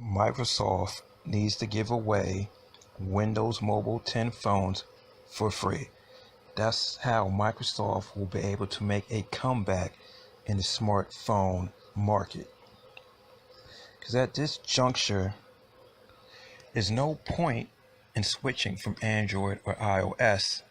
Microsoft needs to give away Windows Mobile 10 phones for free. That's how Microsoft will be able to make a comeback in the smartphone market. Because at this juncture, there's no point in switching from Android or iOS,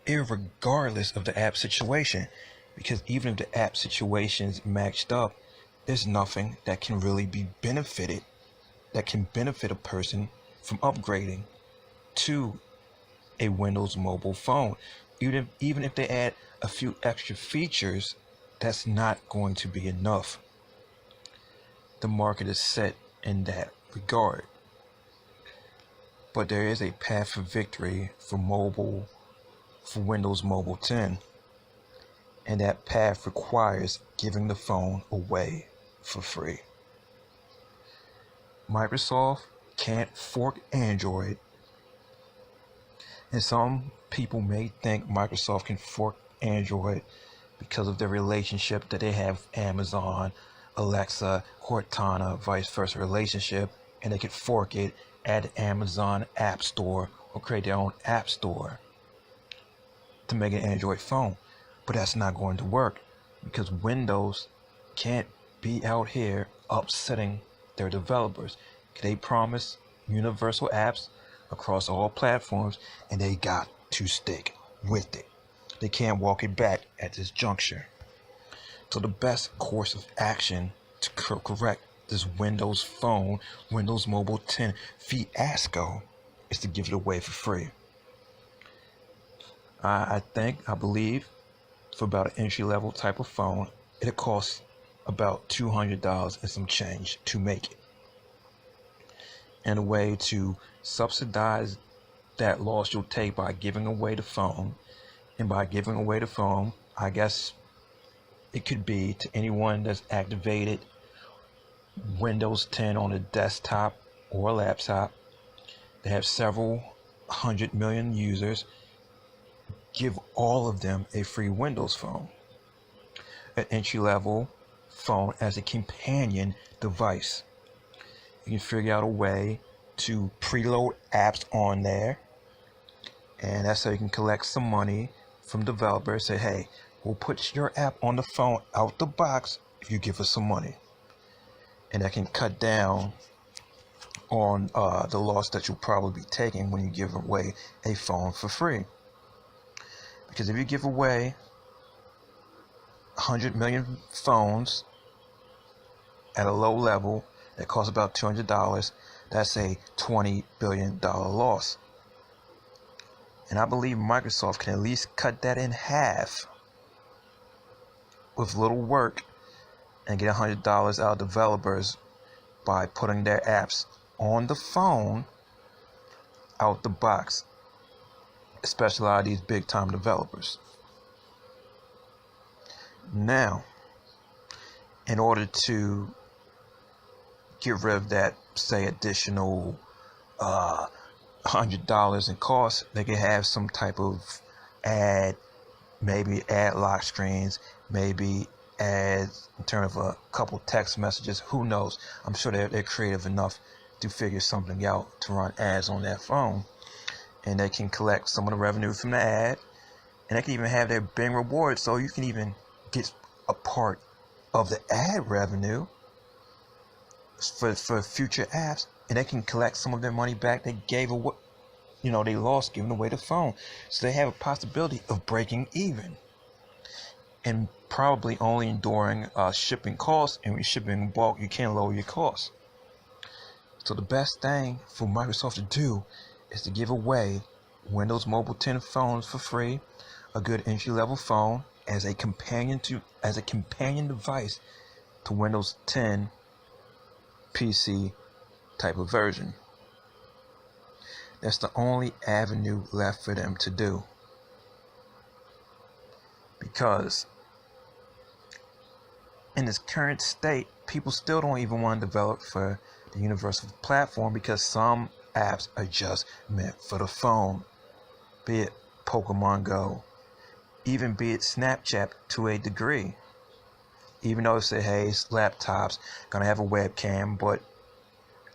irregardless of the app situation. Because even if the app situation is matched up, there's nothing that can really be benefited, that can benefit a person from upgrading to a Windows mobile phone. Even if they add a few extra features, that's not going to be enough. The market is set in that regard. But there is a path for victory for Windows Mobile 10. And that path requires giving the phone away for free. Microsoft can't fork Android. And some people may think Microsoft can fork Android because of their relationship that they have with Amazon, Alexa, Cortana, vice versa relationship, and they could fork it at the Amazon App Store or create their own App Store to make an Android phone. But that's not going to work because Windows can't be out here upsetting their developers. They promise universal apps across all platforms, and they got to stick with it. They can't walk it back at this juncture. So the best course of action to correct this Windows Phone, Windows Mobile 10 fiasco is to give it away for free. I believe for about an entry-level type of phone, it'll cost about $200 and some change to make it. And a way to subsidize that loss you'll take by giving away the phone, and by giving away the phone, I guess it could be to anyone that's activated Windows 10 on a desktop or a laptop. They have several 100 million users. Give all of them a free Windows phone, an entry-level phone as a companion device. You can figure out a way to preload apps on there, and that's how you can collect some money from developers. Say, hey, we'll put your app on the phone out the box if you give us some money, and that can cut down on the loss that you'll probably be taking when you give away a phone for free. Because if you give away 100 million phones at a low level that costs about $200, that's a $20 billion loss. And I believe Microsoft can at least cut that in half with little work and get $100 out of developers by putting their apps on the phone out the box, especially a lot of these big time developers. Now, in order to get rid of that, say, additional $100 in cost, they could have some type of ad, maybe ad lock screens, maybe ads in terms of a couple text messages. Who knows? I'm sure they're creative enough to figure something out to run ads on that phone. And they can collect some of the revenue from the ad, and they can even have their Bing rewards, so you can even get a part of the ad revenue for future apps, and they can collect some of their money back they gave away, they lost giving away the phone. So they have a possibility of breaking even, and probably only enduring shipping costs. And when you're shipping in bulk, you can't lower your costs. So the best thing for Microsoft to do is to give away Windows Mobile 10 phones for free, a good entry-level phone as a companion device to Windows 10 PC type of version. That's the only avenue left for them to do, because in this current state, people still don't even want to develop for the universal platform, because some apps are just meant for the phone, be it Pokemon Go, even be it Snapchat to a degree. Even though they say, hey, laptops gonna have a webcam, but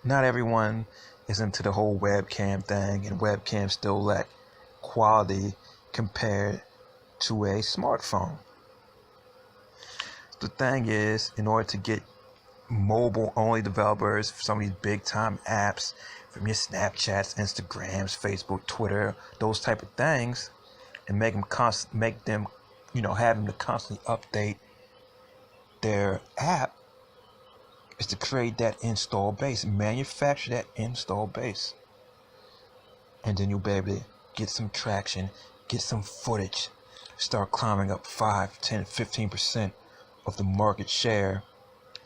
not everyone is into the whole webcam thing, and webcams still lack quality compared to a smartphone. The thing is, in order to get mobile-only developers for some of these big-time apps, from your Snapchats, Instagrams, Facebook, Twitter, those type of things, and make them have them to constantly update their app, is to create that install base, manufacture that install base, and then you'll be able to get some traction, get some footage, start climbing up 5, 10, 15% of the market share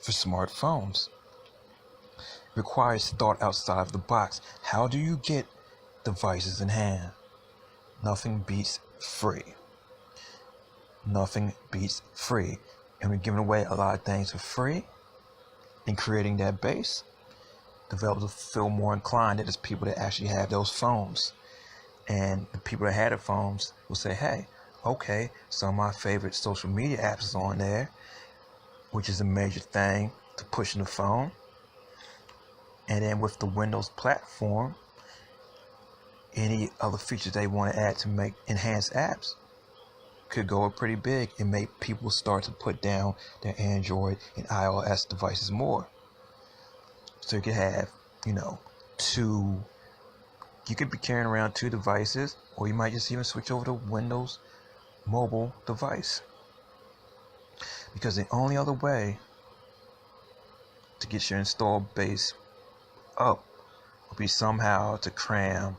for smartphones. It requires thought outside of the box. How do you get devices in hand? Nothing beats free. Nothing beats free. And we're giving away a lot of things for free. In creating that base, developers will feel more inclined that there's people that actually have those phones. And the people that had the phones will say, hey, okay, some of my favorite social media apps is on there, which is a major thing to push in the phone. And then with the Windows platform, any other features they want to add to make enhanced apps could go up pretty big and make people start to put down their Android and iOS devices more. So you could have, you could be carrying around 2 devices, or you might just even switch over to Windows mobile device. Because the only other way to get your install base up would be somehow to cram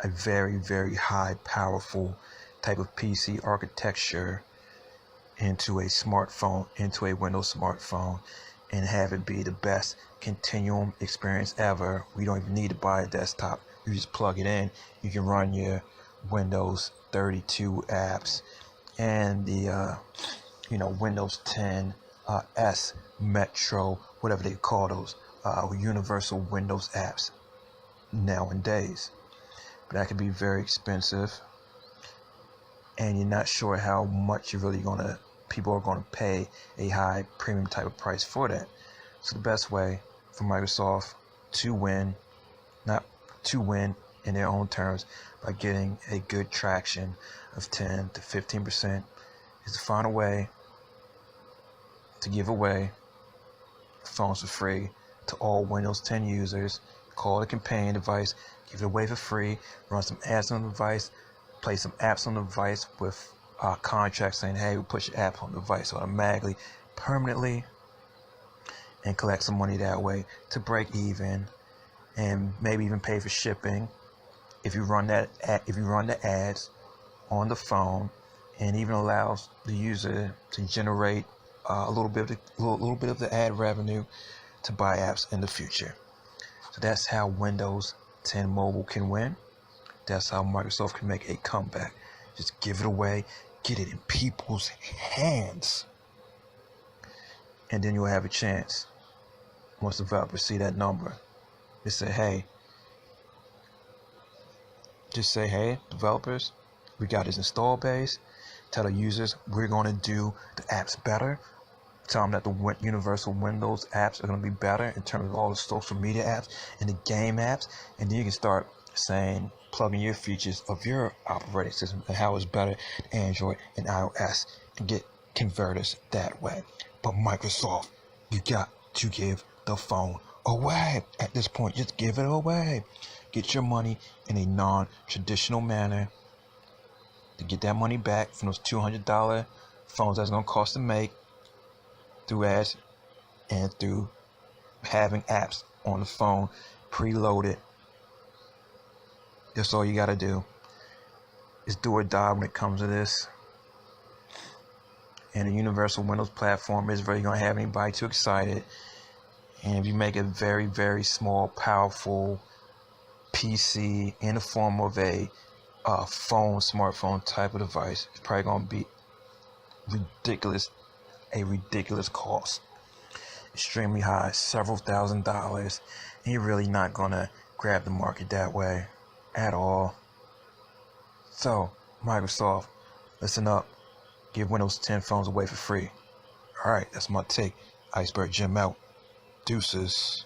a very, very high, powerful type of PC architecture into a smartphone, into a Windows smartphone, and have it be the best continuum experience ever. We don't even need to buy a desktop. You just plug it in. You can run your Windows 32 apps and the Windows 10 S Metro, whatever they call those universal Windows apps nowadays. But that could be very expensive, and you're not sure how much people are gonna pay a high premium type of price for that. So the best way for Microsoft to win in their own terms by getting a good traction of 10 to 15% is to find a way to give away phones for free to all Windows 10 users. Call it a companion device, give it away for free, run some ads on the device, play some apps on the device with contracts saying, hey, we'll put your app on the device automatically, permanently, and collect some money that way to break even, and maybe even pay for shipping if you run the ads on the phone, and even allows the user to generate a little bit of the ad revenue to buy apps in the future. So that's how Windows 10 Mobile can win. That's how Microsoft can make a comeback. Just give it away, get it in people's hands, and then you'll have a chance. Once developers see that number, they say, hey, developers, we got this install base. Tell the users we're going to do the apps better. Tell them that the universal Windows apps are going to be better in terms of all the social media apps and the game apps. And then you can start plugging your features of your operating system and how it's better than Android and iOS, and get converters that way. But Microsoft, you got to give the phone away. At this point, just give it away. Get your money in a non-traditional manner to get that money back from those $200 phones that's going to cost to make, through ads and through having apps on the phone preloaded. That's all you got to do. Is do or die when it comes to this. And the universal Windows platform is really going to have anybody too excited. And if you make a very, very small, powerful PC in the form of a smartphone type of device, it's probably going to be a ridiculous cost. Extremely high, several $1,000s, and you're really not going to grab the market that way at all. So, Microsoft, listen up. Give Windows 10 phones away for free. All right, that's my take. Iceberg Jim out. Deuces.